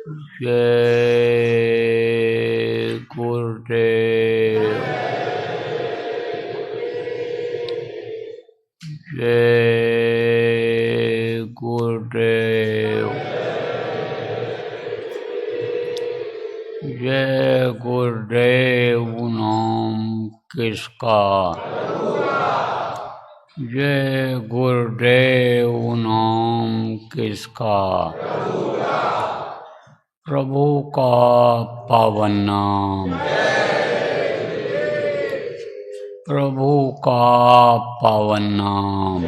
जय गुरुदेव। जय गुरुदेव। जय गुरुदेव नाम किसका। जय गुरुदेव नाम किसका। प्रभु का पावन नाम। प्रभु का पावन नाम।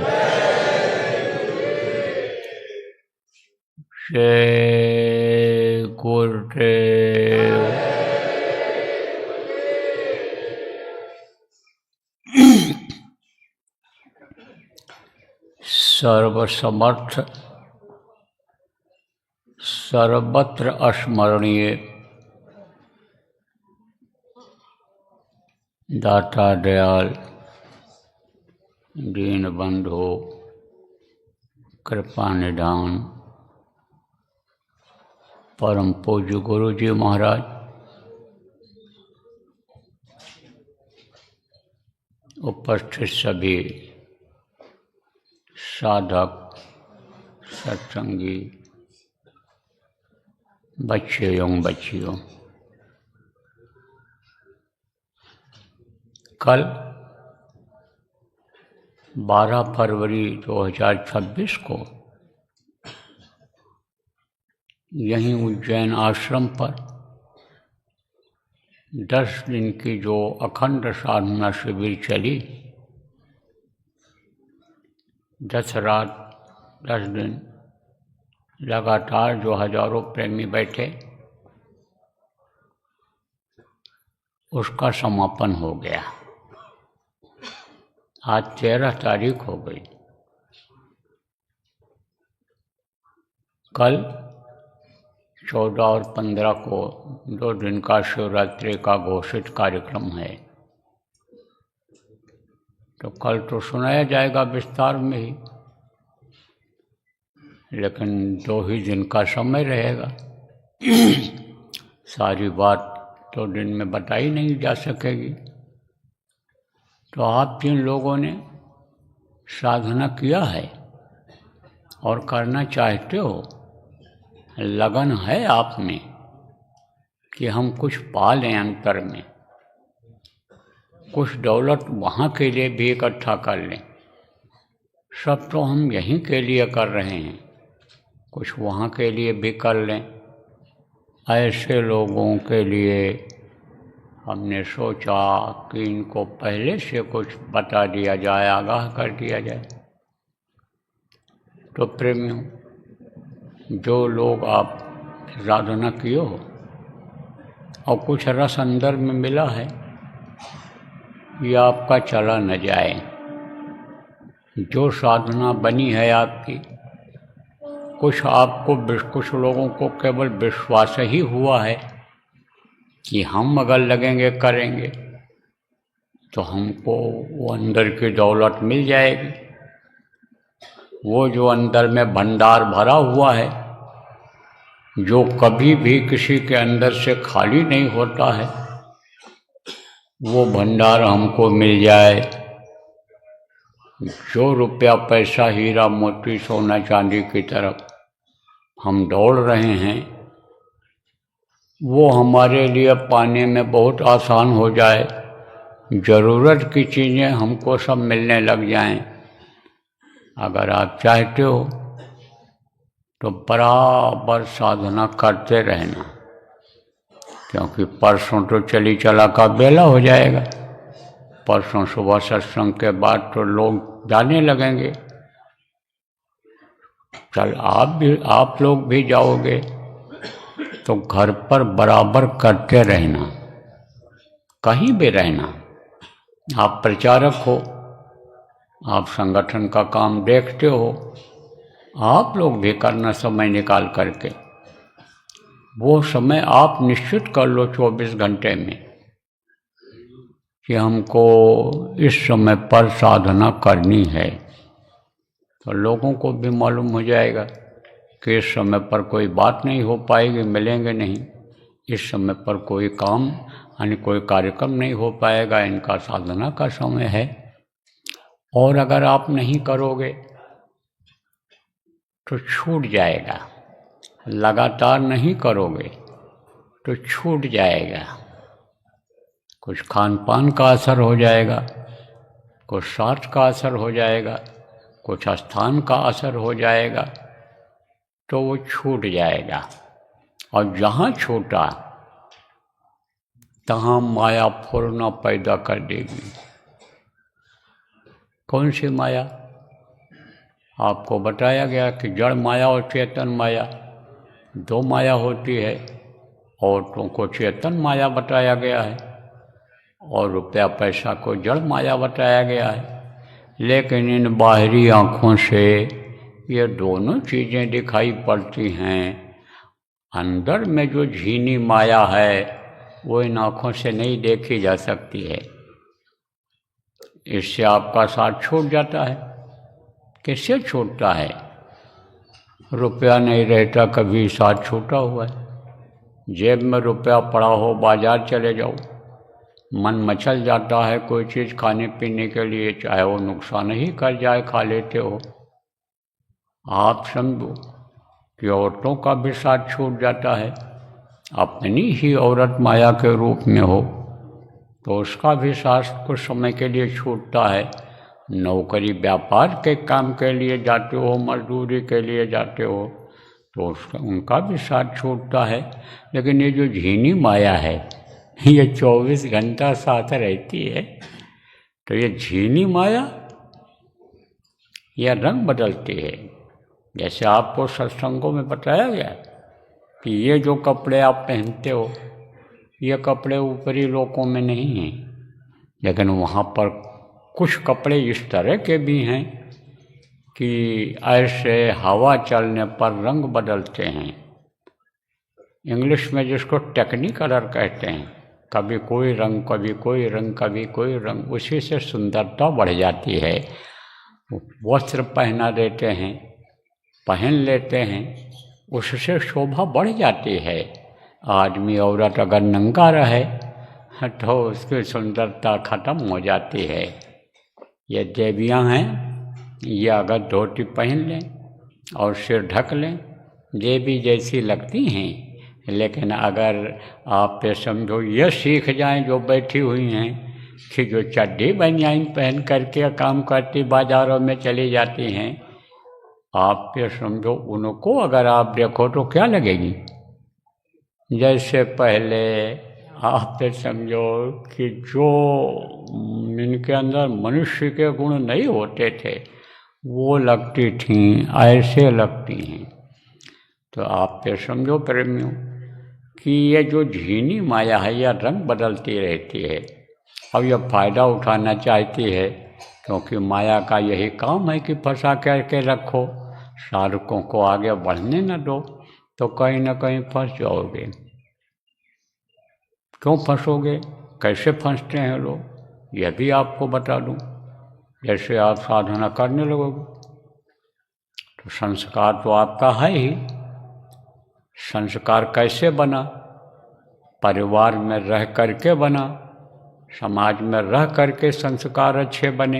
जय गुरुदेव। सर्वसमर्थ सर्वत्र स्मरणीय दाता दयाल दीन बंधु कृपा निधान परम पूज्य गुरु जी महाराज, उपस्थित सभी साधक सत्संगी बच्चे एवं बच्चियों, कल 12 फरवरी 2026 को यहीं उज्जैन आश्रम पर 10 दिन की जो अखंड साधना शिविर चली, 10 रात 10 दिन लगातार जो हजारों प्रेमी बैठे, उसका समापन हो गया। आज 13 तारीख हो गई। कल 14 और 15 को 2 दिन का शिवरात्रि का घोषित कार्यक्रम है, तो कल तो सुनाया जाएगा विस्तार में ही, लेकिन 2 ही दिन का समय रहेगा। सारी बात 2 दिन में बताई नहीं जा सकेगी। तो आप जिन लोगों ने साधना किया है और करना चाहते हो, लगन है आप में कि हम कुछ पा लें अंतर में, कुछ दौलत वहाँ के लिए भी इकट्ठा कर लें। सब तो हम यहीं के लिए कर रहे हैं, कुछ वहाँ के लिए भी कर लें। ऐसे लोगों के लिए हमने सोचा कि इनको पहले से कुछ बता दिया जाए, आगाह कर दिया जाए। तो प्रेमियों, जो लोग आप साधना किए हो और कुछ रस अंदर में मिला है, ये आपका चला न जाए। जो साधना बनी है आपकी, कुछ लोगों को केवल विश्वास ही हुआ है कि हम अगर लगेंगे करेंगे तो हमको वो अंदर की दौलत मिल जाएगी। वो जो अंदर में भंडार भरा हुआ है, जो कभी भी किसी के अंदर से खाली नहीं होता है, वो भंडार हमको मिल जाए। जो रुपया पैसा हीरा मोती सोना चांदी की तरफ हम दौड़ रहे हैं, वो हमारे लिए पाने में बहुत आसान हो जाए। ज़रूरत की चीज़ें हमको सब मिलने लग जाएं। अगर आप चाहते हो तो बराबर साधना करते रहना, क्योंकि परसों तो चली चला का बेला हो जाएगा। परसों सुबह सत्संग के बाद तो लोग जाने लगेंगे। चल आप लोग भी जाओगे तो घर पर बराबर करते रहना, कहीं भी रहना। आप प्रचारक हो, आप संगठन का काम देखते हो, आप लोग भी करना समय निकाल करके। वो समय आप निश्चित कर लो 24 घंटे में कि हमको इस समय पर साधना करनी है, तो लोगों को भी मालूम हो जाएगा कि इस समय पर कोई बात नहीं हो पाएगी, मिलेंगे नहीं, इस समय पर कोई काम यानी कोई कार्यक्रम नहीं हो पाएगा, इनका साधना का समय है। और अगर आप नहीं करोगे तो छूट जाएगा, लगातार नहीं करोगे तो छूट जाएगा। कुछ खान पान का असर हो जाएगा, कुछ स्वास्थ्य का असर हो जाएगा, कुछ स्थान का असर हो जाएगा, तो वो छूट जाएगा। और जहाँ छूटा तहाँ माया फुरना पैदा कर देगी। कौन सी माया? आपको बताया गया कि जड़ माया और चेतन माया, दो माया होती है। औरतों को चेतन माया बताया गया है और रुपया पैसा को जड़ माया बताया गया है। लेकिन इन बाहरी आँखों से ये दोनों चीज़ें दिखाई पड़ती हैं। अंदर में जो झीनी माया है वो इन आँखों से नहीं देखी जा सकती है। इससे आपका साथ छूट जाता है। किससे छूटता है? रुपया नहीं रहता, कभी साथ छूटा हुआ है। जेब में रुपया पड़ा हो, बाजार चले जाओ, मन मचल जाता है कोई चीज़ खाने पीने के लिए, चाहे वो नुकसान ही कर जाए, खा लेते हो। आप समझो कि औरतों का भी साथ छूट जाता है। अपनी ही औरत माया के रूप में हो तो उसका भी साथ कुछ समय के लिए छूटता है। नौकरी व्यापार के काम के लिए जाते हो, मजदूरी के लिए जाते हो तो उनका भी साथ छूटता है। लेकिन ये जो झीनी माया है ये 24 घंटा साथ रहती है। तो ये झीनी माया यह रंग बदलती है। जैसे आपको सत्संगों में बताया गया कि ये जो कपड़े आप पहनते हो ये कपड़े ऊपरी लोकों में नहीं हैं, लेकिन वहाँ पर कुछ कपड़े इस तरह के भी हैं कि ऐसे हवा चलने पर रंग बदलते हैं। इंग्लिश में जिसको टेक्निकलर कहते हैं, कभी कोई रंग, कभी कोई रंग, कभी कोई रंग, उसी से सुंदरता बढ़ जाती है। वस्त्र पहना देते हैं, पहन लेते हैं, उससे शोभा बढ़ जाती है। आदमी औरत अगर नंगा रहे तो उसकी सुंदरता खत्म हो जाती है। ये देवियाँ हैं, ये अगर धोती पहन लें और सिर ढक लें देवी जैसी लगती हैं। लेकिन अगर आप पे समझो ये सीख जाएं जो बैठी हुई हैं कि जो चड्डी बनियान पहन करके काम करती बाजारों में चली जाती हैं, आप पे समझो उनको अगर आप देखो तो क्या लगेगी? जैसे पहले आप पे समझो कि जो इनके अंदर मनुष्य के गुण नहीं होते थे वो लगती थीं, ऐसे लगती हैं। तो आप पे समझो प्रेमियों कि ये जो झीनी माया है यह रंग बदलती रहती है। अब यह फ़ायदा उठाना चाहती है क्योंकि माया का यही काम है कि फंसा करके रखो, साधकों को आगे बढ़ने न दो, तो कहीं ना कहीं फंस जाओगे। क्यों फंसोगे? कैसे फंसते हैं लोग यह भी आपको बता दूं। जैसे आप साधना करने लगोगे तो संस्कार तो आपका है ही। संस्कार कैसे बना? परिवार में रह करके बना, समाज में रह करके संस्कार अच्छे बने।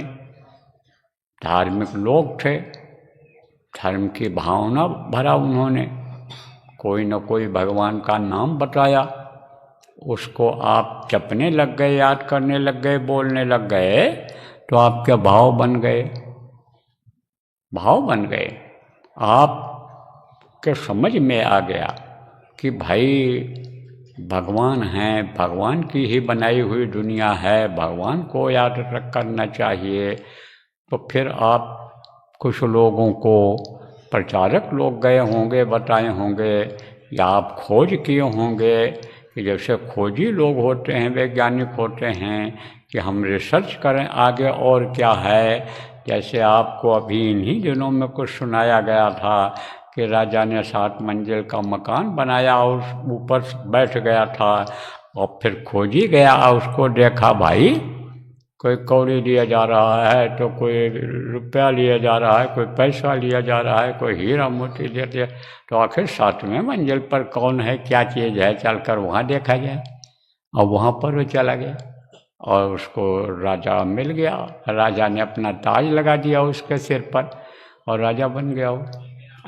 धार्मिक लोग थे, धर्म की भावना भरा उन्होंने, कोई न कोई भगवान का नाम बताया, उसको आप जपने लग गए, याद करने लग गए, बोलने लग गए तो आपके भाव बन गए, भाव बन गए। आपके समझ में आ गया कि भाई भगवान हैं, भगवान की ही बनाई हुई दुनिया है, भगवान को याद करना चाहिए। तो फिर आप कुछ लोगों को, प्रचारक लोग गए होंगे, बताए होंगे, या आप खोज किए होंगे कि जैसे खोजी लोग होते हैं, वैज्ञानिक होते हैं कि हम रिसर्च करें आगे और क्या है। जैसे आपको अभी इन्हीं दिनों में कुछ सुनाया गया था कि राजा ने 7 मंजिल का मकान बनाया और ऊपर बैठ गया था और फिर खोजी गया, उसको देखा भाई कोई कौड़ी लिया जा रहा है, तो कोई रुपया लिया जा रहा है, कोई पैसा लिया जा रहा है, कोई हीरा मोती दे दिया। तो आखिर 7वें मंजिल पर कौन है, क्या चीज़ है, चलकर वहाँ देखा जाए। और वहाँ पर वो चला गया और उसको राजा मिल गया। राजा ने अपना ताज लगा दिया उसके सिर पर और राजा बन गया वो।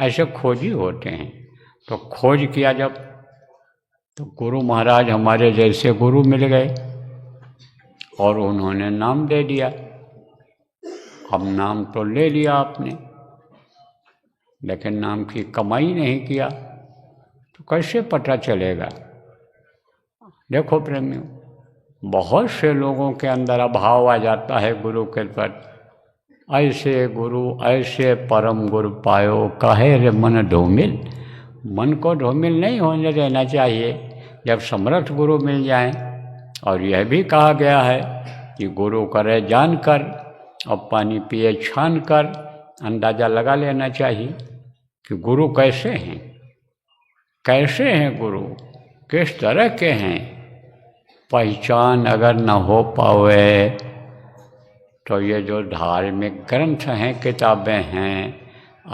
ऐसे खोजी होते हैं। तो खोज किया जब, तो गुरु महाराज हमारे जैसे गुरु मिल गए और उन्होंने नाम दे दिया। अब नाम तो ले लिया आपने, लेकिन नाम की कमाई नहीं किया तो कैसे पता चलेगा। देखो प्रेमियों, बहुत से लोगों के अंदर अभाव आ जाता है गुरु के प्रति। ऐसे गुरु ऐसे परम गुरु पायो, कहे रे मन धूमिल। मन को धूमिल नहीं होने देना चाहिए जब समर्थ गुरु मिल जाएं। और यह भी कहा गया है कि गुरु करे जानकर और पानी पिए छान कर। अंदाज़ा लगा लेना चाहिए कि गुरु कैसे हैं, कैसे हैं गुरु, किस तरह के हैं। पहचान अगर न हो पावे तो ये जो धार्मिक ग्रंथ हैं, किताबें हैं,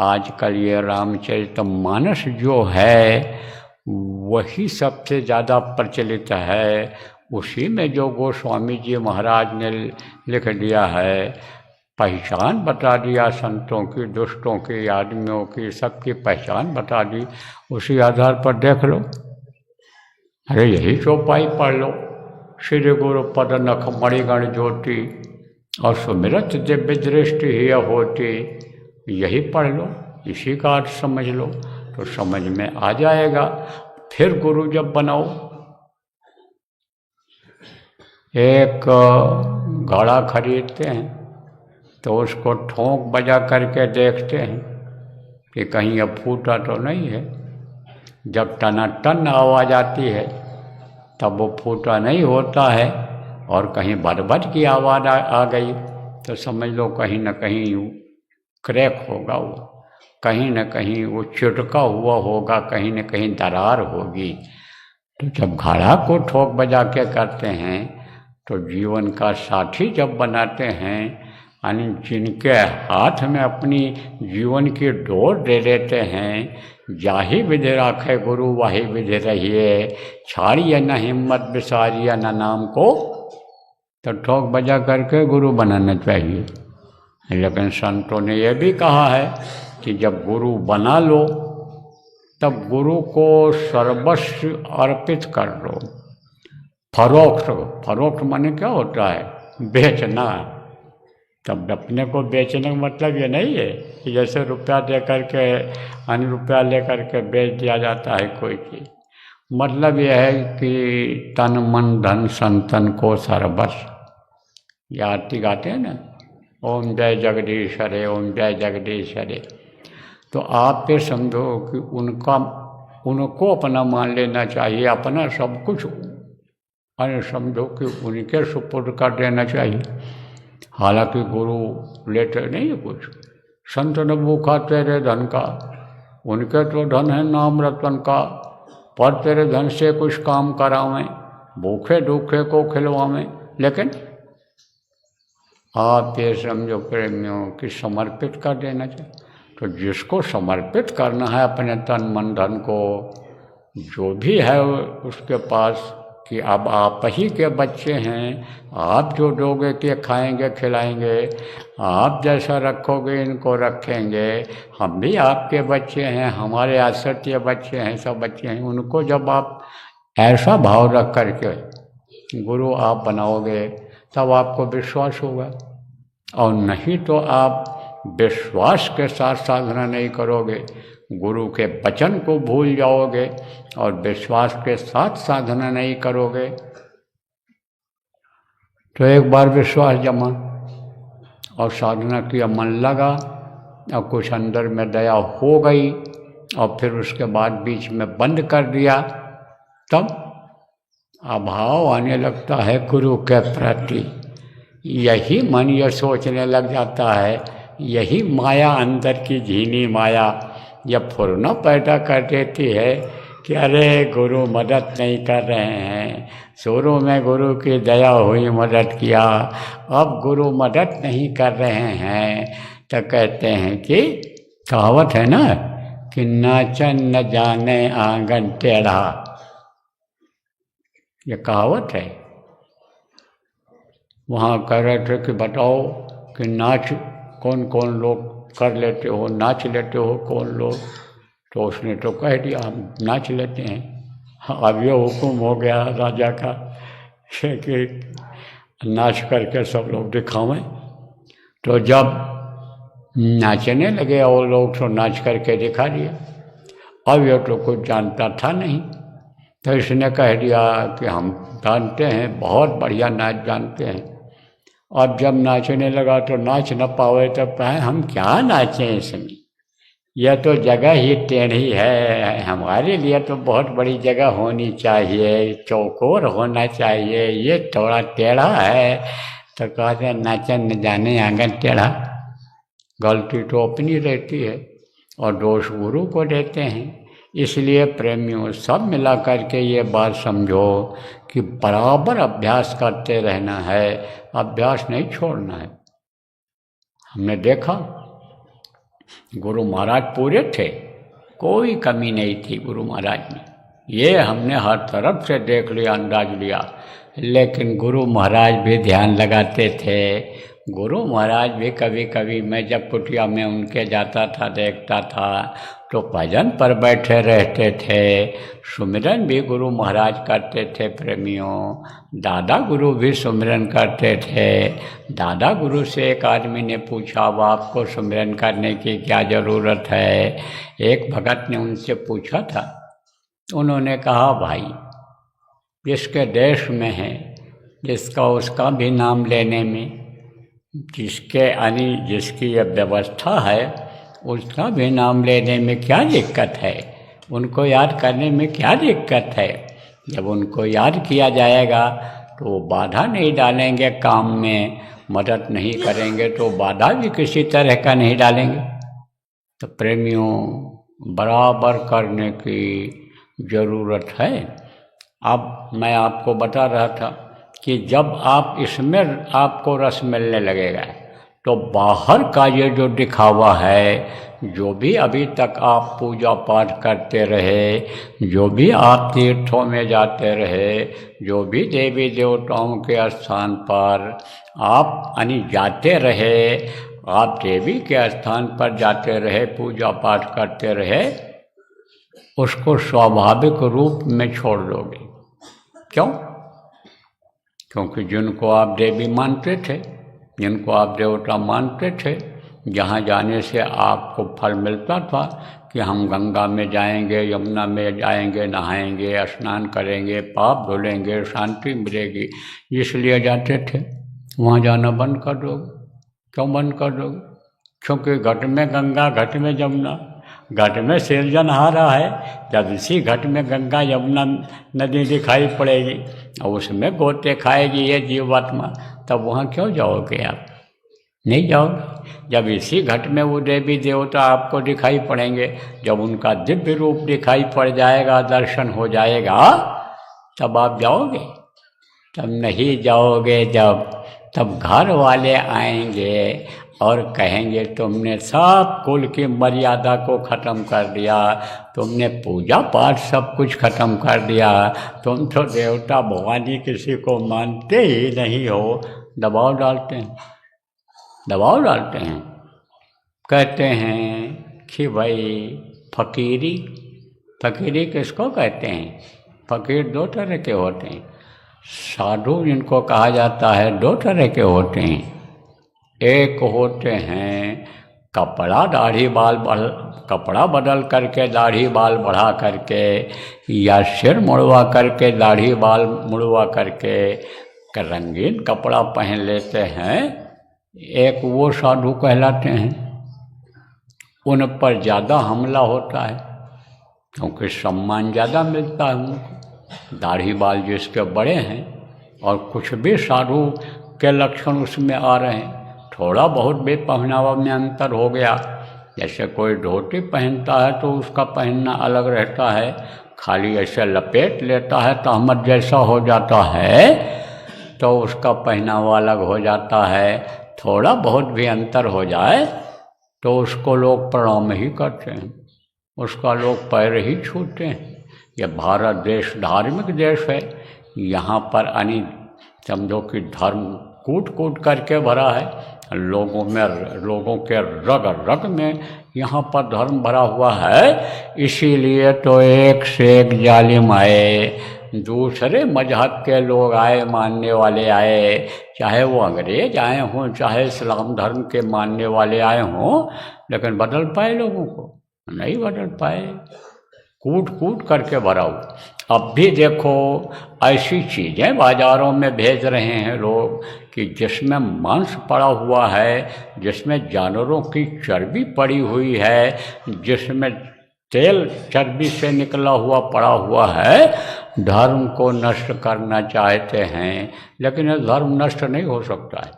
आजकल ये रामचरितमानस जो है वही सबसे ज़्यादा प्रचलित है। उसी में जो गोस्वामी जी महाराज ने लिख दिया है, पहचान बता दिया संतों की, दुष्टों की, आदमियों की, सबकी पहचान बता दी। उसी आधार पर देख लो। अरे यही चौपाई पढ़ लो, श्री गुरु पद नख मणिगण ज्योति और सुमिरत दिव्य दृष्टि ही होती। यही पढ़ लो, इसी का अर्थ समझ लो तो समझ में आ जाएगा। फिर गुरु जब बनाओ, एक घड़ा खरीदते हैं तो उसको ठोंक बजा करके देखते हैं कि कहीं अब फूटा तो नहीं है। जब टनाटन आवाज़ आती है तब वो फूटा नहीं होता है, और कहीं भट की आवाज़ आ गई तो समझ लो कहीं न कहीं क्रैक होगा, वो कहीं न कहीं वो चिटका हुआ होगा, कहीं न कहीं दरार होगी। तो जब घड़ा को ठोक बजा के करते हैं तो जीवन का साथी जब बनाते हैं, यानी जिनके हाथ में अपनी जीवन की डोर दे देते हैं, जाहि विधि राखे गुरु वाही विधि रहिए, छाड़िए न हिम्मत बिसारिए न नाम को। तो ठोक बजा करके गुरु बनाना चाहिए। लेकिन संतों ने यह भी कहा है कि जब गुरु बना लो तब गुरु को सर्वस्व अर्पित कर दो। फरोख्त माने क्या होता है, बेचना। तब अपने को बेचने का मतलब ये नहीं है कि जैसे रुपया दे करके अन्य रुपया ले करके बेच दिया जाता है कोई चीज़। मतलब यह है कि तन मन धन संतन को सर्वस्व। ये आरती गाते हैं ना, ओम जय जगदीश हरे, ओम जय जगदीश हरे। तो आप ये समझो कि उनको अपना मान लेना चाहिए, अपना सब कुछ अन्य समझो कि उनके सुपुर्द कर देना चाहिए। हालांकि गुरु लेते नहीं है कुछ। संत न भूखा तेरे धन का, उनके तो धन है नाम रतन का। पर तेरे धन से कुछ काम करावें, भूखे दुखे को खिलवावें। लेकिन आप ये समझो प्रेमियों कि समर्पित कर देना चाहिए। तो जिसको समर्पित करना है अपने तन मन धन को, जो भी है उसके पास, कि अब आप ही के बच्चे हैं, आप जो दोगे के खाएंगे खिलाएंगे, आप जैसा रखोगे इनको रखेंगे। हम भी आपके बच्चे हैं, हमारे आश्रित बच्चे हैं, सब बच्चे हैं। उनको जब आप ऐसा भाव रख करके गुरु आप बनाओगे तब आपको विश्वास होगा। और नहीं तो आप विश्वास के साथ साधना नहीं करोगे, गुरु के वचन को भूल जाओगे और विश्वास के साथ साधना नहीं करोगे तो एक बार विश्वास जमा और साधना किया, मन लगा और कुछ अंदर में दया हो गई और फिर उसके बाद बीच में बंद कर दिया, तब अभाव आने लगता है गुरु के प्रति। यही मन ये सोचने लग जाता है, यही माया अंदर की झीनी माया यह फुरना पैदा कर देती है कि अरे गुरु मदद नहीं कर रहे हैं, शुरू में गुरु की दया हुई मदद किया, अब गुरु मदद नहीं कर रहे हैं। तो कहते हैं कि कहावत है ना कि नाचन न जाने आंगन टेढ़ा, ये कहावत है। वहाँ कह रहे थे कि बताओ कि नाच कौन कौन लोग कर लेते हो, नाच लेते हो कौन लोग? तो उसने तो कह दिया हम नाच लेते हैं। अब ये हुक्म हो गया राजा का कि नाच करके सब लोग दिखावें। तो जब नाचने लगे वो लोग तो नाच करके दिखा दिया। अब ये तो कुछ जानता था नहीं, तो इसने कह दिया कि हम जानते हैं, बहुत बढ़िया नाच जानते हैं। अब जब नाचने लगा तो नाच न पावे तो कहे हम क्या नाचें इसमें, यह तो जगह ही टेढ़ी है, हमारे लिए तो बहुत बड़ी जगह होनी चाहिए, चौकोर होना चाहिए, ये थोड़ा टेढ़ा है। तो कहते हैं नाचन न जाने आंगन टेढ़ा। गलती तो अपनी रहती है और दोष गुरु को देते हैं। इसलिए प्रेमियों सब मिला करके ये बात समझो कि बराबर अभ्यास करते रहना है, अभ्यास नहीं छोड़ना है। हमने देखा गुरु महाराज पूरे थे, कोई कमी नहीं थी गुरु महाराज में, ये हमने हर तरफ से देख लिया, अंदाज लिया। लेकिन गुरु महाराज भी ध्यान लगाते थे। गुरु महाराज भी कभी कभी मैं जब कुटिया में उनके जाता था देखता था तो भजन पर बैठे रहते थे, सुमिरन भी गुरु महाराज करते थे। प्रेमियों, दादा गुरु भी सुमिरन करते थे। दादा गुरु से एक आदमी ने पूछा अब आपको सुमिरन करने की क्या ज़रूरत है? एक भगत ने उनसे पूछा था, उन्होंने कहा भाई जिसके देश में है, जिसका उसका भी नाम लेने में, जिसके यानी जिसकी यह व्यवस्था है उसका भी नाम लेने में क्या दिक्कत है? उनको याद करने में क्या दिक्कत है? जब उनको याद किया जाएगा तो वो बाधा नहीं डालेंगे काम में, मदद नहीं करेंगे तो बाधा भी किसी तरह का नहीं डालेंगे। तो प्रेमियों बराबर करने की ज़रूरत है। अब मैं आपको बता रहा था कि जब आप इसमें आपको रस मिलने लगेगा तो बाहर का ये जो दिखावा है, जो भी अभी तक आप पूजा पाठ करते रहे, जो भी आप तीर्थों में जाते रहे, जो भी देवी देवताओं के स्थान पर आप जाते रहे, आप देवी के स्थान पर जाते रहे, पूजा पाठ करते रहे, उसको स्वाभाविक रूप में छोड़ दोगे। क्यों? क्योंकि जिनको आप देवी मानते थे, जिनको आप देवता मानते थे, जहाँ जाने से आपको फल मिलता था कि हम गंगा में जाएंगे, यमुना में जाएंगे, नहाएंगे, स्नान करेंगे, पाप धुलेंगे, शांति मिलेगी, इसलिए जाते थे, वहाँ जाना बंद कर दोगे। क्यों बंद कर दोगे? क्योंकि घट में गंगा, घट में यमुना, घट में सिरजनहारा है। जब इसी घट में गंगा यमुना नदी दिखाई पड़ेगी और उसमें गोते खाएगी ये जीवात्मा, तब वहाँ क्यों जाओगे आप? नहीं जाओगे। जब इसी घट में वो देवी देवता आपको दिखाई पड़ेंगे, जब उनका दिव्य रूप दिखाई पड़ जाएगा, दर्शन हो जाएगा, तब आप जाओगे। तब नहीं जाओगे। जब तब घर वाले आएंगे और कहेंगे तुमने सब कुल की मर्यादा को ख़त्म कर दिया, तुमने पूजा पाठ सब कुछ ख़त्म कर दिया, तुम तो देवता भवानी किसी को मानते ही नहीं हो। दबाव डालते हैं, दबाव डालते हैं। कहते हैं कि भाई फकीरी, फकीरी किसको कहते हैं? फकीर दो तरह के होते हैं। साधु जिनको कहा जाता है दो तरह के होते हैं। एक होते हैं कपड़ा दाढ़ी बाल कपड़ा बदल करके दाढ़ी बाल बढ़ा करके या सिर मुड़वा करके दाढ़ी बाल मुड़वा करके रंगीन कपड़ा पहन लेते हैं। एक वो साधु कहलाते हैं। उन पर ज़्यादा हमला होता है क्योंकि सम्मान ज़्यादा मिलता है उनको। दाढ़ी बाल जिसके बड़े हैं और कुछ भी साधु के लक्षण उसमें आ रहे हैं, थोड़ा बहुत भी पहनावा में अंतर हो गया, जैसे कोई धोती पहनता है तो उसका पहनना अलग रहता है, खाली ऐसे लपेट लेता है तो अहमद जैसा हो जाता है, तो उसका पहनावा अलग हो जाता है। थोड़ा बहुत भी अंतर हो जाए तो उसको लोग प्रणाम ही करते हैं, उसका लोग पैर ही छूते हैं। यह भारत देश धार्मिक देश है। यहाँ पर समझो कि धर्म कूट कूट करके भरा है। लोगों के रग रग में यहाँ पर धर्म भरा हुआ है। इसीलिए तो एक से एक जालिम आए, दूसरे मजहब के लोग आए, मानने वाले आए, चाहे वो अंग्रेज आए हों, चाहे इस्लाम धर्म के मानने वाले आए हों, लेकिन बदल पाए लोगों को? नहीं बदल पाए। कूट कूट करके भरा हुआ। अब भी देखो ऐसी चीज़ें बाज़ारों में भेज रहे हैं लोग कि जिसमें मांस पड़ा हुआ है, जिसमें जानवरों की चर्बी पड़ी हुई है, जिसमें तेल चर्बी से निकला हुआ पड़ा हुआ है। धर्म को नष्ट करना चाहते हैं, लेकिन यह धर्म नष्ट नहीं हो सकता है।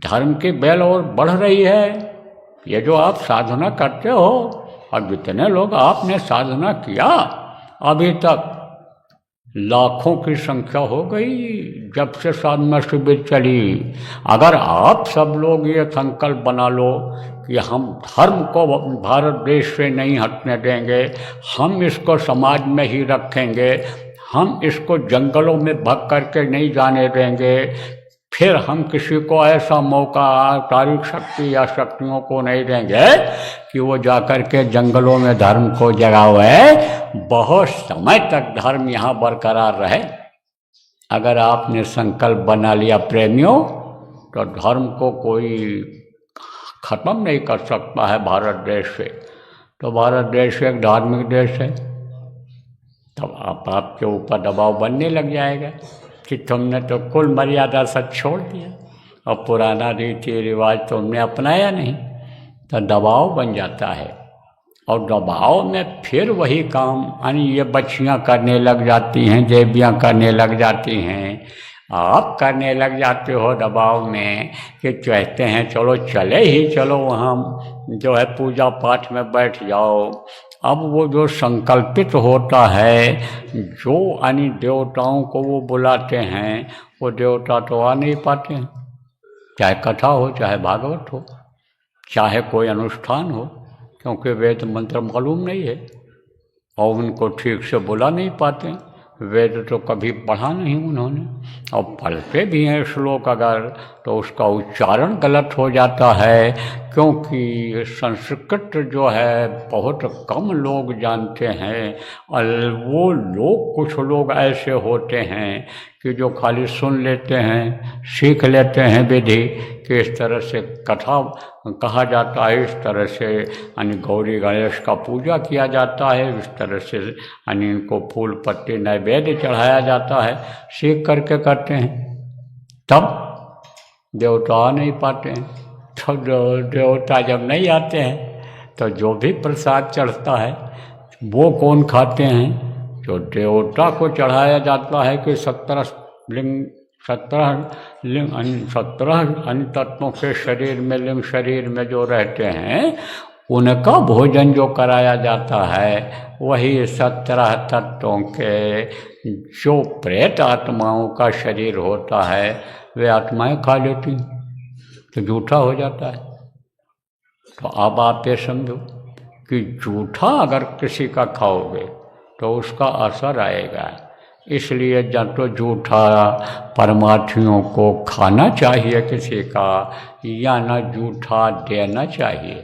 धर्म की बेल और बढ़ रही है। ये जो आप साधना करते हो, और जितने लोग आपने साधना किया अभी तक, लाखों की संख्या हो गई जब से साधना शिविर चली। अगर आप सब लोग ये संकल्प बना लो कि हम धर्म को भारत देश से नहीं हटने देंगे, हम इसको समाज में ही रखेंगे, हम इसको जंगलों में भग करके नहीं जाने देंगे, फिर हम किसी को ऐसा मौका तारीख शक्ति या शक्तियों को नहीं देंगे कि वो जाकर के जंगलों में धर्म को जगावे, बहुत समय तक धर्म यहाँ बरकरार रहे। अगर आपने संकल्प बना लिया प्रेमियों, तो धर्म को कोई ख़त्म नहीं कर सकता है भारत देश से। तो भारत देश एक धार्मिक देश है। तब आपके ऊपर दबाव बनने लग जाएगा कि तुमने तो कुल मर्यादा सब छोड़ दिया और पुराना रीति रिवाज तुमने अपनाया नहीं, तो दबाव बन जाता है। और दबाव में फिर वही काम ये बच्चियाँ करने लग जाती हैं, देवियाँ करने लग जाती हैं, आप करने लग जाते हो दबाव में कि कहते हैं चलो चले ही चलो वहाँ जो है पूजा पाठ में बैठ जाओ। अब वो जो संकल्पित होता है, जो देवताओं को वो बुलाते हैं, वो देवता तो आ नहीं पाते हैं। चाहे कथा हो, चाहे भागवत हो, चाहे कोई अनुष्ठान हो, क्योंकि वेद मंत्र मालूम नहीं है और उनको ठीक से बुला नहीं पाते। वेद तो कभी पढ़ा नहीं उन्होंने, और पढ़ते भी हैं श्लोक अगर, तो उसका उच्चारण गलत हो जाता है, क्योंकि संस्कृत जो है बहुत कम लोग जानते हैं। और वो लोग, कुछ लोग ऐसे होते हैं कि जो खाली सुन लेते हैं, सीख लेते हैं विधि कि इस तरह से कथा कहा जाता है, इस तरह से गौरी गणेश का पूजा किया जाता है, इस तरह से इनको फूल पत्ती नैवेद्य चढ़ाया जाता है, सीख करके करते हैं। तब देवता आ नहीं पाते हैं। तो देवता जब नहीं आते हैं तो जो भी प्रसाद चढ़ता है वो कौन खाते हैं? जो देवता को चढ़ाया जाता है कि 17 अन्य तत्वों के शरीर में, लिंग शरीर में जो रहते हैं, उनका भोजन जो कराया जाता है, वही 17 तत्वों के जो प्रेत आत्माओं का शरीर होता है, वे आत्माएं खा लेती, तो झूठा हो जाता है। तो अब आप ये समझो कि झूठा अगर किसी का खाओगे तो उसका असर आएगा। इसलिए जब तो झूठा परमार्थियों को खाना चाहिए किसी का, या ना झूठा देना चाहिए।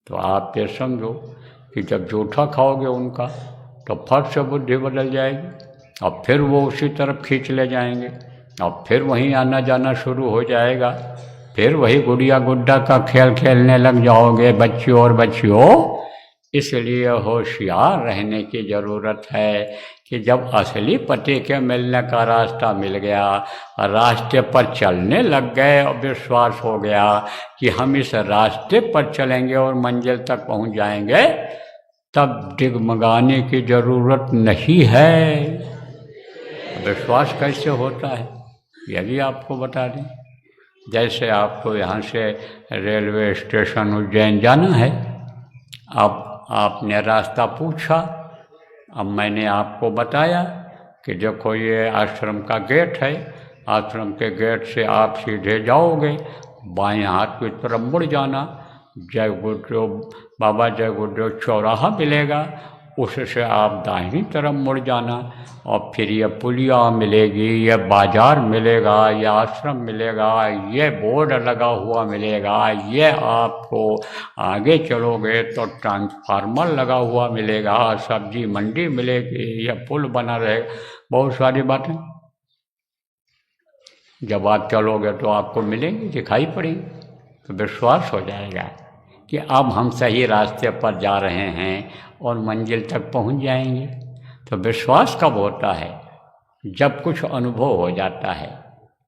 तो आप ये समझो कि जब झूठा खाओगे उनका, तो फट से बुद्धि बदल जाएगी और फिर वो उसी तरफ खींच ले जाएंगे और फिर वहीं आना जाना शुरू हो जाएगा। फिर वही गुड़िया गुड्डा का खेल खेलने लग जाओगे बच्चियों और बच्चियों। इसलिए होशियार रहने की ज़रूरत है कि जब असली पति के मिलने का रास्ता मिल गया, रास्ते पर चलने लग गए और विश्वास हो गया कि हम इस रास्ते पर चलेंगे और मंजिल तक पहुंच जाएंगे, तब डिगमगाने की ज़रूरत नहीं है। विश्वास कैसे होता है यह भी आपको बता दें। जैसे आपको यहाँ से रेलवे स्टेशन उज्जैन जाना है, अब आपने रास्ता पूछा अब मैंने आपको बताया कि देखो ये आश्रम का गेट है, आश्रम के गेट से आप सीधे जाओगे, बाएं हाथ की तरफ मुड़ जाना, जय गुरुदेव बाबा जय गुरुदेव चौराहा मिलेगा, उससे आप दाहिनी तरफ मुड़ जाना और फिर ये पुलिया मिलेगी, ये बाजार मिलेगा, ये आश्रम मिलेगा, ये बोर्ड लगा हुआ मिलेगा, ये आपको आगे चलोगे तो ट्रांसफार्मर लगा हुआ मिलेगा, सब्जी मंडी मिलेगी, ये पुल बना रहेगा, बहुत सारी बातें जब आप चलोगे तो आपको मिलेंगी, दिखाई पड़ेंगी, तो विश्वास हो जाएगा कि अब हम सही रास्ते पर जा रहे हैं और मंजिल तक पहुंच जाएंगे। तो विश्वास कब होता है? जब कुछ अनुभव हो जाता है,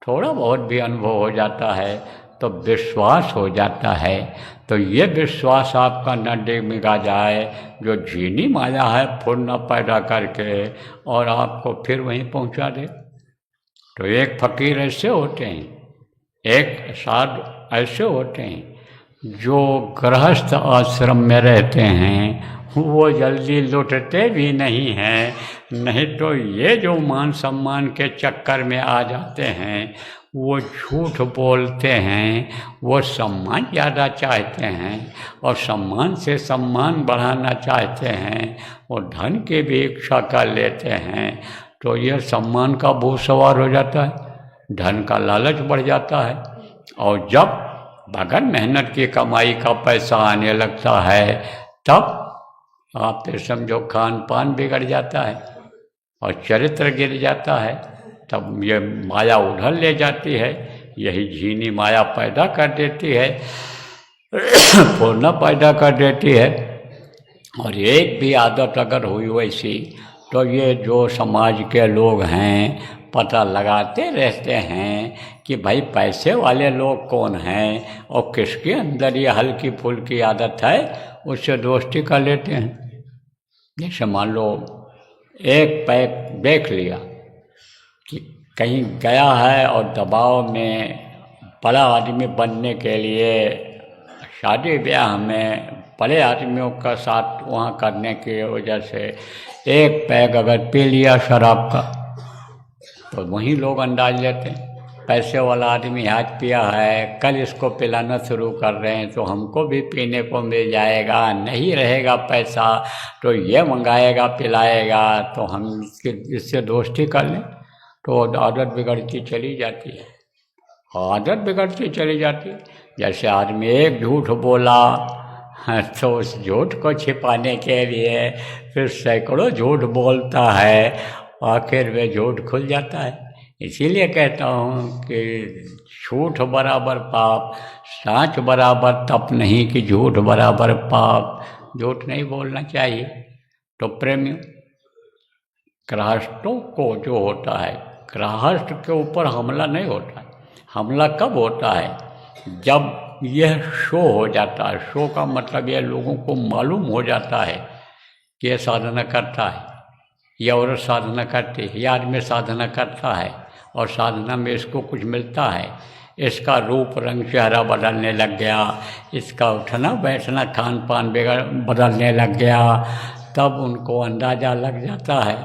थोड़ा बहुत भी अनुभव हो जाता है तो विश्वास हो जाता है। तो ये विश्वास आपका न डिगमिगा जाए, जो झीनी माया है फुर्ना पैदा करके और आपको फिर वहीं पहुंचा दे। तो एक फकीर ऐसे होते हैं, एक साधु ऐसे होते हैं जो गृहस्थ आश्रम में रहते हैं, वो जल्दी लुटते भी नहीं हैं। नहीं तो ये जो मान सम्मान के चक्कर में आ जाते हैं, वो झूठ बोलते हैं, वो सम्मान ज़्यादा चाहते हैं और सम्मान से सम्मान बढ़ाना चाहते हैं, वो धन की भी इच्छा कर लेते हैं। तो ये सम्मान का भूत सवार हो जाता है, धन का लालच बढ़ जाता है, और जब बगैर मेहनत की कमाई का पैसा आने लगता है तब आप फिर समझो खान पान बिगड़ जाता है और चरित्र गिर जाता है। तब ये माया उधर ले जाती है, यही झीनी माया पैदा कर देती है, फूरना पैदा कर देती है। और एक भी आदत अगर हुई वैसी तो ये जो समाज के लोग हैं पता लगाते रहते हैं कि भाई पैसे वाले लोग कौन हैं और किसके अंदर ये हल्की फुल्की आदत है, उससे दोस्ती कर लेते हैं। जैसे मान लो एक पैक देख लिया कि कहीं गया है और दबाव में बड़ा आदमी बनने के लिए शादी ब्याह में बड़े आदमियों का साथ वहाँ करने की वजह से एक पैक अगर पी लिया शराब का तो वहीं लोग अंदाज लेते हैं पैसे वाला आदमी आज पिया है, कल इसको पिलाना शुरू कर रहे हैं तो हमको भी पीने को मिल जाएगा, नहीं रहेगा पैसा तो ये मंगाएगा पिलाएगा, तो हम इससे दोस्ती कर लें। तो आदत बिगड़ती चली जाती है, आदत बिगड़ती चली जाती है। जैसे आदमी एक झूठ बोला तो उस झूठ को छिपाने के लिए फिर सैकड़ों झूठ बोलता है, आखिर में झूठ खुल जाता है। इसीलिए कहता हूँ कि झूठ बराबर पाप, सच बराबर तप नहीं कि झूठ बराबर पाप। झूठ नहीं बोलना चाहिए। तो प्रेमियों, गृहस्थों को जो होता है, गृहस्थ के ऊपर हमला नहीं होता है। हमला कब होता है? जब यह शो हो जाता है। शो का मतलब यह लोगों को मालूम हो जाता है कि यह साधना करता है, यह औरत साधना करती है, यह आदमी साधना करता है और साधना में इसको कुछ मिलता है, इसका रूप रंग चेहरा बदलने लग गया, इसका उठना बैठना खान पान बदलने लग गया, तब उनको अंदाज़ा लग जाता है।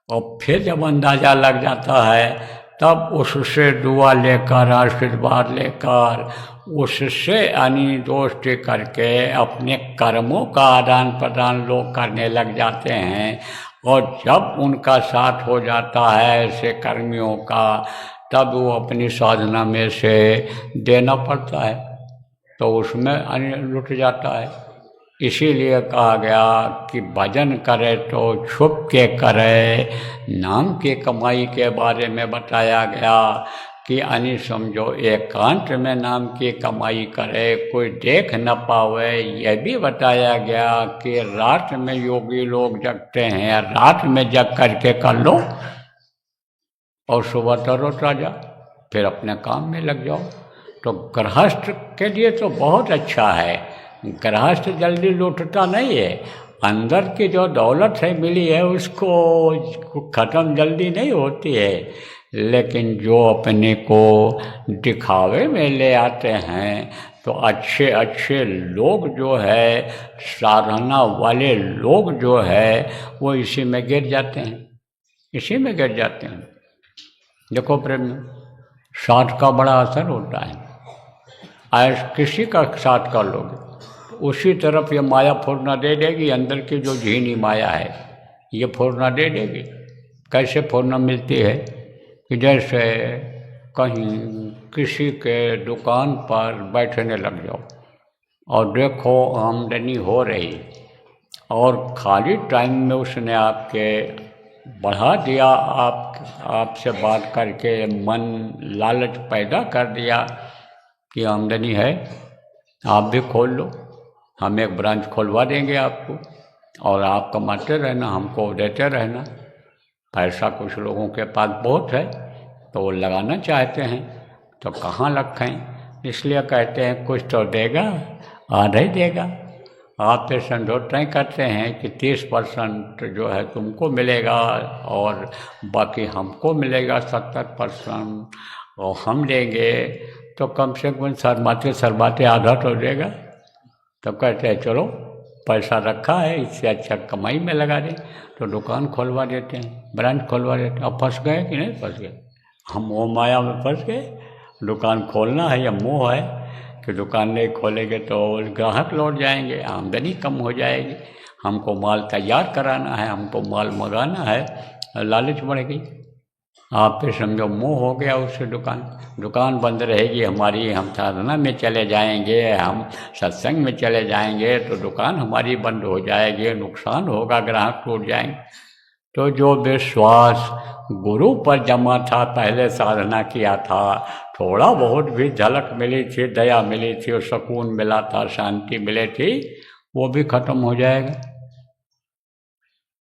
और फिर जब अंदाज़ा लग जाता है तब उससे दुआ लेकर, आशीर्वाद लेकर, उससे दोस्ती करके अपने कर्मों का आदान प्रदान लोग करने लग जाते हैं। और जब उनका साथ हो जाता है ऐसे कर्मियों का, तब वो अपनी साधना में से देना पड़ता है, तो उसमें लुट जाता है। इसीलिए कहा गया कि भजन करे तो छुप के करे। नाम की कमाई के बारे में बताया गया कि समझो एकांत में नाम की कमाई करे, कोई देख न पावे। यह भी बताया गया कि रात में योगी लोग जगते हैं, रात में जग करके कर लो और सुबह तरोताजा फिर अपने काम में लग जाओ। तो गृहस्थ के लिए तो बहुत अच्छा है। गृहस्थ जल्दी लौटता नहीं है। अंदर की जो दौलत है मिली है उसको ख़त्म जल्दी नहीं होती है, लेकिन जो अपने को दिखावे में ले आते हैं तो अच्छे अच्छे लोग जो है, साधना वाले लोग जो है, वो इसी में गिर जाते हैं, इसी में गिर जाते हैं। देखो प्रेम, साथ का बड़ा असर होता है। आज किसी का साथ कर लोगे उसी तरफ ये माया फुर्ना दे देगी। अंदर की जो झीनी माया है ये फुर्ना दे देगी। कैसे फुर्ना मिलती है कि जैसे कहीं किसी के दुकान पर बैठने लग जाओ और देखो आमदनी हो रही, और खाली टाइम में उसने आपके बढ़ा दिया, आपसे बात करके मन लालच पैदा कर दिया कि आमदनी है, आप भी खोल लो, हम एक ब्रांच खोलवा देंगे आपको, और आप कमाते रहना, हमको देते रहना। पैसा कुछ लोगों के पास बहुत है तो वो लगाना चाहते हैं, तो कहाँ रखें, इसलिए कहते हैं कुछ तो देगा, आधा ही देगा। आप पे समझौते करते हैं कि 30% जो है तुमको मिलेगा और बाकी हमको मिलेगा 70%, और हम देंगे तो कम से कम शर्माते आधा तो देगा। तो कहते हैं चलो पैसा रखा है, इससे अच्छा कमाई में लगा दें, तो दुकान खोलवा देते हैं, ब्रांच खोलवा देते हैं। अब फंस गए कि नहीं फंस गए? हम मोह माया में फंस गए। दुकान खोलना है या मोह है कि दुकान नहीं खोलेंगे तो ग्राहक लौट जाएंगे, आमदनी कम हो जाएगी, हमको माल तैयार कराना है, हमको माल मंगाना है, लालच बढ़ गई। आप फिर समझो मोह हो गया उससे। दुकान बंद रहेगी हमारी, हम साधना में चले जाएंगे, हम सत्संग में चले जाएंगे तो दुकान हमारी बंद हो जाएगी, नुकसान होगा, ग्राहक टूट जाएंगे। तो जो विश्वास गुरु पर जमा था, पहले साधना किया था, थोड़ा बहुत भी झलक मिली थी, दया मिली थी और सुकून मिला था, शांति मिली थी, वो भी खत्म हो जाएगा।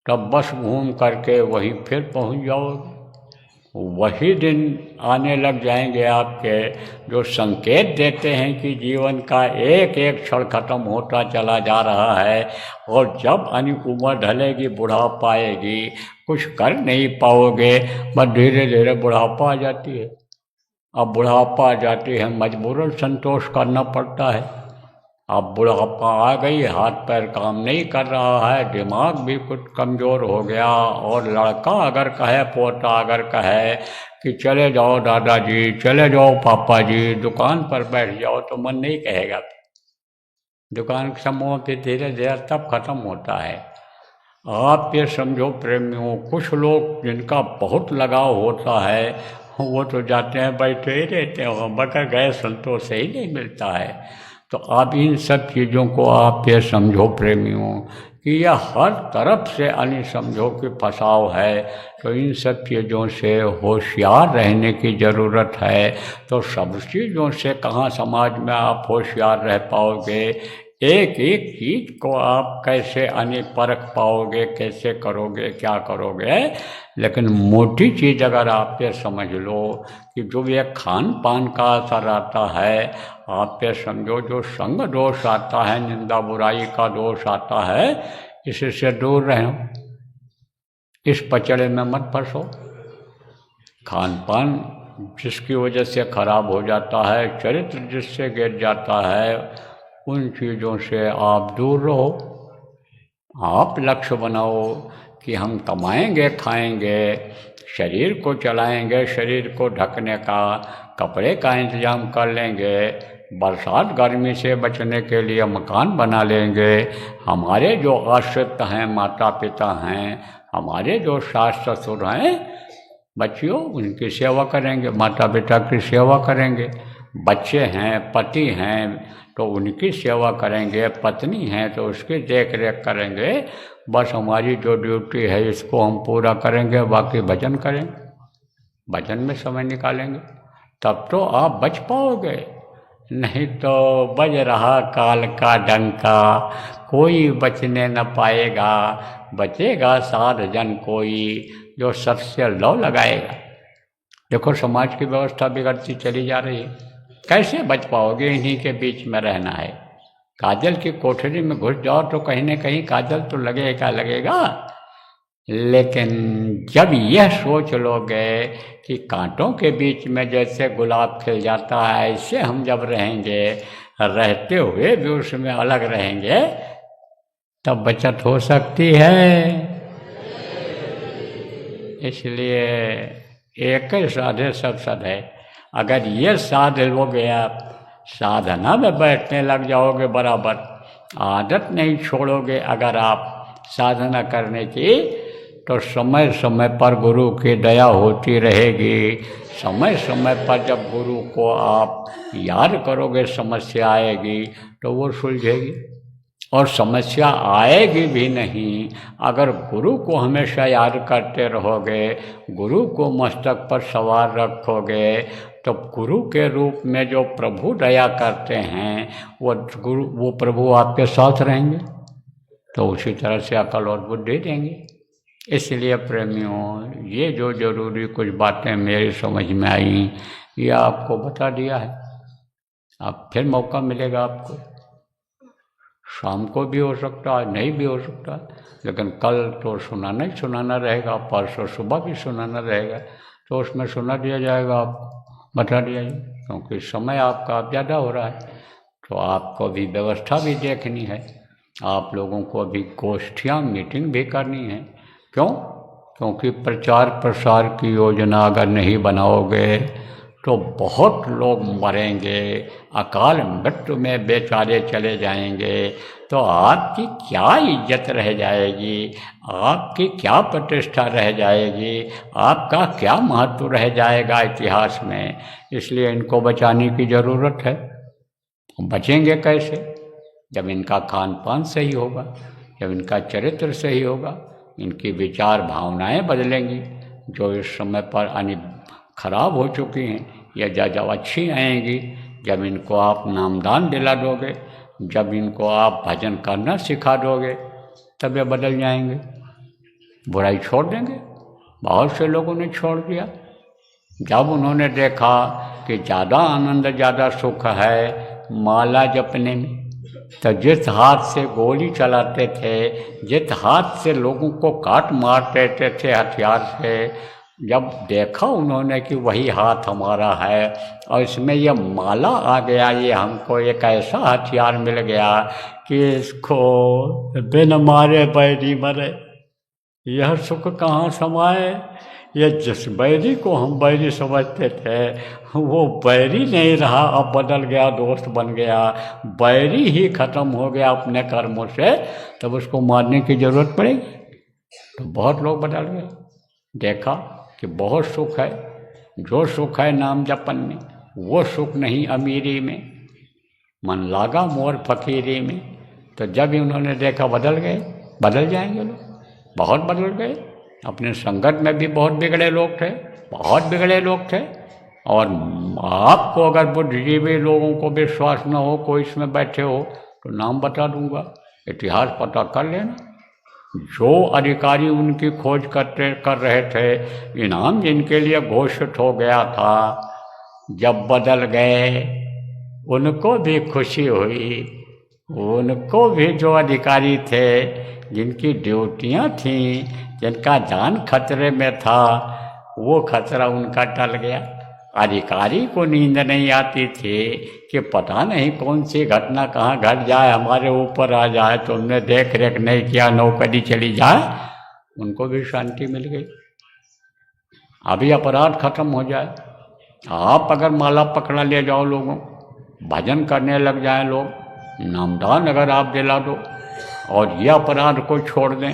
तब बस घूम करके वहीं फिर पहुंच जाओगे। वही दिन आने लग जाएंगे आपके जो संकेत देते हैं कि जीवन का एक एक क्षण खत्म होता चला जा रहा है, और जब उम्र ढलेगी, बुढ़ापा आएगी, कुछ कर नहीं पाओगे, बस धीरे धीरे बुढ़ापा आ जाती है। अब बुढ़ापा आ जाती है, मजबूरन संतोष करना पड़ता है। अब बुढ़ापा आ गई, हाथ पैर काम नहीं कर रहा है, दिमाग भी कुछ कमज़ोर हो गया, और लड़का अगर कहे, पोता अगर कहे कि चले जाओ दादाजी, चले जाओ पापा जी, दुकान पर बैठ जाओ, तो मन नहीं कहेगा। दुकान समूह पे धीरे धीरे तब खत्म होता है। आप ये समझो प्रेमियों, कुछ लोग जिनका बहुत लगाव होता है वो तो जाते हैं, बैठे ही रहते हैं, मगर गए संतोष ही नहीं मिलता है। तो आप इन सब चीज़ों को आप ये समझो प्रेमियों कि यह हर तरफ से समझो कि फंसाव है। तो इन सब चीज़ों से होशियार रहने की ज़रूरत है। तो सब चीज़ों से कहाँ समाज में आप होशियार रह पाओगे? एक एक चीज़ को आप कैसे परख पाओगे, कैसे करोगे, क्या करोगे? लेकिन मोटी चीज़ अगर आप ये समझ लो कि जो ये खान पान का असर आता है, आप ये समझो जो संग दोष आता है, निंदा बुराई का दोष आता है, इससे दूर रहो, इस पचड़े में मत फंसो। खान पान जिसकी वजह से खराब हो जाता है, चरित्र जिससे गिर जाता है, उन चीज़ों से आप दूर रहो। आप लक्ष्य बनाओ कि हम कमाएंगे, खाएंगे, शरीर को चलाएंगे, शरीर को ढकने का, कपड़े का इंतजाम कर लेंगे, बरसात गर्मी से बचने के लिए मकान बना लेंगे, हमारे जो आश्रित हैं, माता पिता हैं, हमारे जो सास ससुर हैं, बच्चियों उनकी सेवा करेंगे, माता पिता की सेवा करेंगे, बच्चे हैं, पति हैं तो उनकी सेवा करेंगे, पत्नी है तो उसकी देख रेख करेंगे। बस हमारी जो ड्यूटी है इसको हम पूरा करेंगे, बाकी भजन करेंगे, भजन में समय निकालेंगे, तब तो आप बच पाओगे। नहीं तो बज रहा काल का डंका, कोई बचने न पाएगा, बचेगा साध जन कोई, जो सबसे लौ लगाएगा। देखो समाज की व्यवस्था बिगड़ती चली जा रही है, कैसे बच पाओगे? इन्हीं के बीच में रहना है, काजल की कोठरी में घुस जाओ तो कहीं न कहीं काजल तो लगेगा लगेगा, लेकिन जब यह सोच लोगे कि कांटों के बीच में जैसे गुलाब खिल जाता है ऐसे हम जब रहेंगे, रहते हुए भी उसमें अलग रहेंगे, तब बचत हो सकती है। इसलिए एक ही साधे सब सद है। अगर ये साध लोगे आप, साधना में बैठने लग जाओगे बराबर, आदत नहीं छोड़ोगे अगर आप साधना करने की, तो समय समय पर गुरु की दया होती रहेगी। समय समय पर जब गुरु को आप याद करोगे समस्या आएगी तो वो सुलझेगी, और समस्या आएगी भी नहीं अगर गुरु को हमेशा याद करते रहोगे, गुरु को मस्तक पर सवार रखोगे, तो गुरु के रूप में जो प्रभु दया करते हैं वो प्रभु आपके साथ रहेंगे, तो उसी तरह से अकल और बुद्धि देंगे। इसलिए प्रेमियों, ये जो जरूरी कुछ बातें मेरी समझ में आई ये आपको बता दिया है। अब फिर मौका मिलेगा आपको, शाम को भी हो सकता है, नहीं भी हो सकता, लेकिन कल तो सुनाना ही सुनाना रहेगा, परसों सुबह भी सुनाना रहेगा, तो उसमें सुना दिया जाएगा, आपको बता दिया जाएगा। क्योंकि समय आपका ज़्यादा हो रहा है, तो आपको भी व्यवस्था भी देखनी है, आप लोगों को अभी गोष्ठियाँ मीटिंग भी करनी है। क्यों? क्योंकि प्रचार प्रसार की योजना अगर नहीं बनाओगे तो बहुत लोग मरेंगे, अकाल मृत्यु में बेचारे चले जाएंगे, तो आपकी क्या इज्जत रह जाएगी, आपकी क्या प्रतिष्ठा रह जाएगी, आपका क्या महत्व रह जाएगा इतिहास में। इसलिए इनको बचाने की ज़रूरत है। बचेंगे कैसे? जब इनका खान पान सही होगा, जब इनका चरित्र सही होगा, इनकी विचार भावनाएं बदलेंगी, जो इस समय पर खराब हो चुकी हैं या जब अच्छी आएंगी, जब इनको आप नामदान दिला दोगे, जब इनको आप भजन करना सिखा दोगे, तब ये बदल जाएंगे, बुराई छोड़ देंगे। बहुत से लोगों ने छोड़ दिया जब उन्होंने देखा कि ज़्यादा आनंद, ज़्यादा सुख है माला जपने में। तो जिस हाथ से गोली चलाते थे, जिस हाथ से लोगों को काट मार देते थे हथियार से, जब देखा उन्होंने कि वही हाथ हमारा है और इसमें यह माला आ गया, ये हमको एक ऐसा हथियार मिल गया कि इसको बिन मारे बैरी मरे, यह सुख कहाँ समाए। ये जिस बैरी को हम बैरी समझते थे वो बैरी नहीं रहा, अब बदल गया, दोस्त बन गया, बैरी ही खत्म हो गया अपने कर्मों से, तब उसको मारने की जरूरत पड़ेगी। तो बहुत लोग बदल गए, देखा कि बहुत सुख है, जो सुख है नाम जपन में, वो सुख नहीं अमीरी में, मन लागा मोर फकीरी में। तो जब ही उन्होंने देखा बदल गए, बदल जाएंगे लोग, बहुत बदल गए। अपने संगत में भी बहुत बिगड़े लोग थे, बहुत बिगड़े लोग थे। और आपको अगर बुद्धिजीवी लोगों को विश्वास न हो, कोई इसमें बैठे हो, तो नाम बता दूंगा, इतिहास पता कर लेना। जो अधिकारी उनकी खोज कर रहे थे, इनाम जिनके लिए घोषित हो गया था, जब बदल गए उनको भी खुशी हुई, उनको भी जो अधिकारी थे, जिनकी ड्यूटियां थीं, जिनका जान खतरे में था, वो खतरा उनका टल गया। अधिकारी को नींद नहीं आती थी कि पता नहीं कौन सी घटना कहाँ घट जाए, हमारे ऊपर आ जाए, तो हमने देख रेख नहीं किया, नौकरी चली जाए, उनको भी शांति मिल गई। अभी अपराध खत्म हो जाए। आप अगर माला पकड़ा ले जाओ लोगों, भजन करने लग जाए लोग, नामदान अगर आप दिला दो और ये अपराध को छोड़ दें,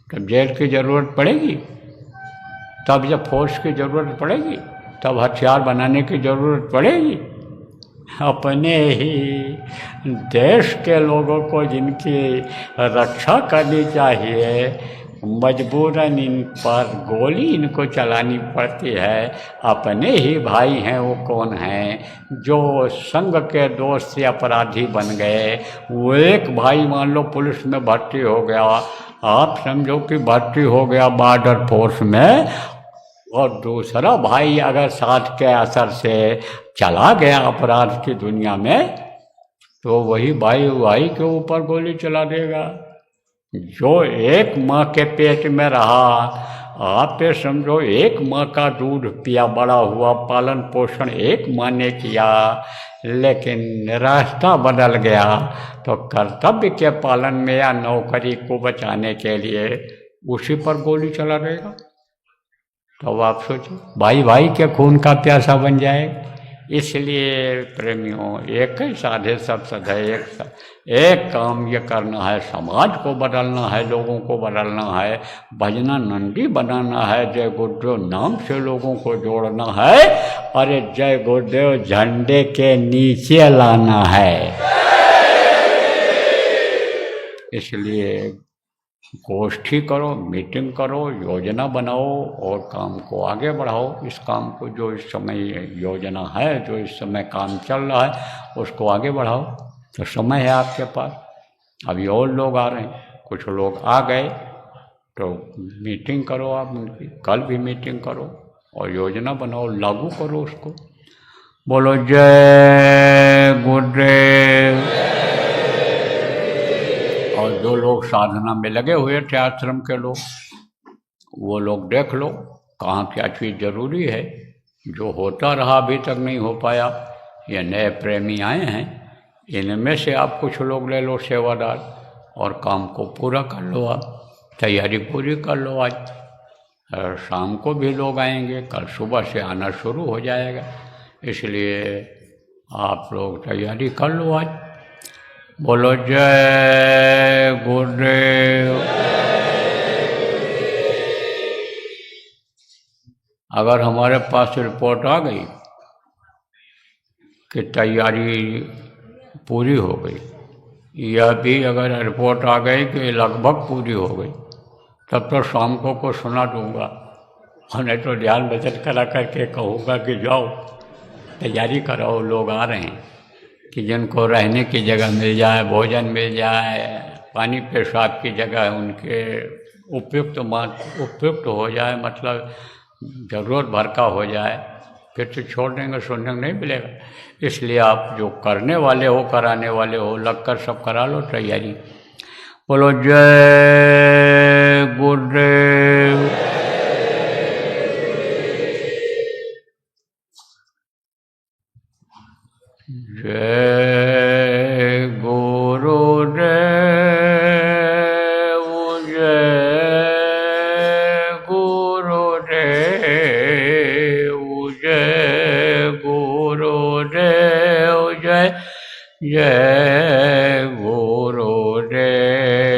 तब जेल की ज़रूरत पड़ेगी, तब जब फोर्स की ज़रूरत पड़ेगी, तब हथियार बनाने की ज़रूरत पड़ेगी। अपने ही देश के लोगों को जिनकी रक्षा करनी चाहिए, मजबूरन इन पर गोली इनको चलानी पड़ती है। अपने ही भाई हैं, वो कौन हैं जो संघ के दोष से अपराधी बन गए। वो एक भाई मान लो पुलिस में भर्ती हो गया, आप समझो कि भर्ती हो गया बॉर्डर फोर्स में, और दूसरा भाई अगर साथ के असर से चला गया अपराध की दुनिया में, तो वही भाई भाई के ऊपर गोली चला देगा। जो एक माँ के पेट में रहा, आप ये समझो एक माँ का दूध पिया बड़ा हुआ, पालन पोषण एक माँ ने किया, लेकिन रास्ता बदल गया तो कर्तव्य के पालन में या नौकरी को बचाने के लिए उसी पर गोली चला देगा। तो आप सोचो, भाई भाई के खून का प्यासा बन जाए। इसलिए प्रेमियों, एक ही साधे सब सधे, एक काम ये करना है, समाज को बदलना है, लोगों को बदलना है, भजना नंदी बनाना है, जय गुरुदेव नाम से लोगों को जोड़ना है। अरे जय गुरुदेव झंडे के नीचे लाना है। इसलिए गोष्ठी करो, मीटिंग करो, योजना बनाओ और काम को आगे बढ़ाओ। इस काम को, जो इस समय योजना है, जो इस समय काम चल रहा है, उसको आगे बढ़ाओ। तो समय है आपके पास। अभी और लोग आ रहे हैं, कुछ लोग आ गए तो मीटिंग करो आप उनकी, कल भी मीटिंग करो और योजना बनाओ, लागू करो उसको। बोलो जय गुरुदेव। और जो लोग साधना में लगे हुए थे आश्रम के लोग, वो लोग देख लो कहाँ क्या चीज़ जरूरी है। जो होता रहा अभी तक नहीं हो पाया, ये नए प्रेमी आए हैं, इनमें से आप कुछ लोग ले लो सेवादार, और काम को पूरा कर लो। आप तैयारी पूरी कर लो। आज शाम को भी लोग आएंगे, कल सुबह से आना शुरू हो जाएगा। इसलिए आप लोग तैयारी कर लो आज। बोलो जय गुरुदेव। अगर हमारे पास रिपोर्ट आ गई कि तैयारी पूरी हो गई, यह भी अगर रिपोर्ट आ गई कि लगभग पूरी हो गई, तब तो शाम को सुना दूंगा, और नहीं तो ध्यान भजन करा करके कहूँगा कि जाओ तैयारी कराओ, लोग आ रहे हैं। कि जिनको रहने की जगह मिल जाए, भोजन मिल जाए, पानी पेशाब की जगह उनके उपयुक्त हो जाए, मतलब ज़रूरत भर का हो जाए, फिर तो छोड़ देंगे, सुनने को नहीं मिलेगा। इसलिए आप जो करने वाले हो, कराने वाले हो, लगकर सब करा लो तैयारी। बोलो जय गुरुदेव। जय गुरुदेव, जय गुरुदेव, जय गुरुदेव, जय जय गुरुदेव।